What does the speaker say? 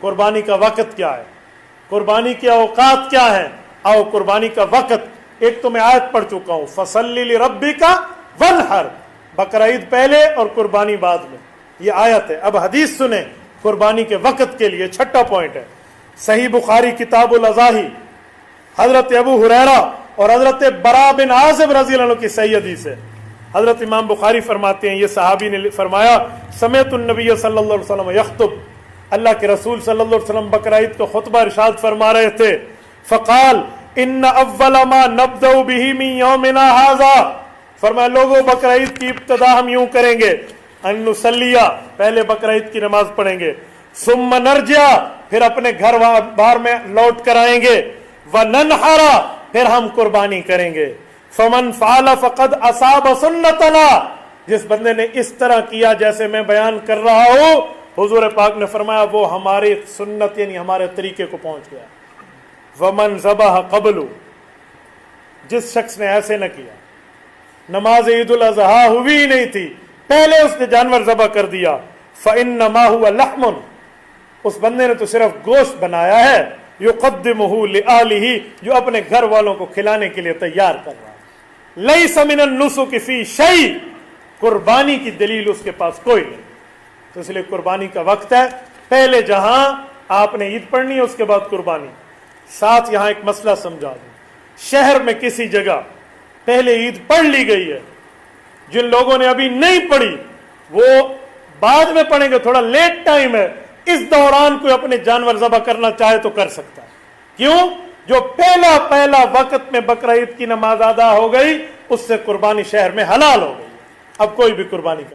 قربانی کا وقت کیا ہے, قربانی کے اوقات کیا ہیں. آؤ قربانی کا وقت, ایک تو میں آیت پڑھ چکا ہوں, فصلی لربک وانحر, بقرہ عید پہلے اور قربانی بعد میں, یہ آیت ہے. اب حدیث سنیں قربانی کے وقت کے لیے, چھٹا پوائنٹ ہے. صحیح بخاری کتاب الاضاحی, حضرت ابو ہریرہ اور حضرت برا بن عازب رضی اللہ عنہ کی صحیح حدیث ہے. حضرت امام بخاری فرماتے ہیں, یہ صحابی نے فرمایا, سمعت النبی صلی اللہ علیہ وسلم یخطب, اللہ کے رسول صلی اللہ علیہ وسلم بقرہ عید کو خطبہ ارشاد فرما رہے تھے. فقال ان اول ما نبدأ به من یومنا ھذا, فرمایا لوگوں بقرہ عید کی ابتدا ہم یوں کریں گے, ان نصلیہ, پہلے بقرہ عید کی نماز پڑھیں گے, ثم نرجع, پھر اپنے گھر بار میں لوٹ کر آئیں گے, وننحر, پھر ہم قربانی کریں گے. فمن فعل فقد اصاب سنتنا, جس بندے نے اس طرح کیا جیسے میں بیان کر رہا ہوں, حضور پاک نے فرمایا وہ ہماری سنت یعنی ہمارے طریقے کو پہنچ گیا. ومن ذبح قبل, جس شخص نے ایسے نہ کیا, نماز عید الاضحیٰ ہوئی ہی نہیں تھی, پہلے اس نے جانور ذبح کر دیا, فإنما هو لحم, اس بندے نے تو صرف گوشت بنایا ہے, یقدمہ لأہلہ, جو اپنے گھر والوں کو کھلانے کے لیے تیار کر رہا ہے. لیس من النسک فی شیء, قربانی کی دلیل اس کے پاس کوئی نہیں. تو اس لیے قربانی کا وقت ہے, پہلے جہاں آپ نے عید پڑھنی ہے اس کے بعد قربانی. ساتھ یہاں ایک مسئلہ سمجھا دوں, شہر میں کسی جگہ پہلے عید پڑھ لی گئی ہے, جن لوگوں نے ابھی نہیں پڑھی وہ بعد میں پڑھیں گے, تھوڑا لیٹ ٹائم ہے, اس دوران کوئی اپنے جانور ذبح کرنا چاہے تو کر سکتا ہے. کیوں؟ جو پہلا وقت میں بقرہ عید کی نماز ادا ہو گئی, اس سے قربانی شہر میں حلال ہو گئی, اب کوئی بھی قربانی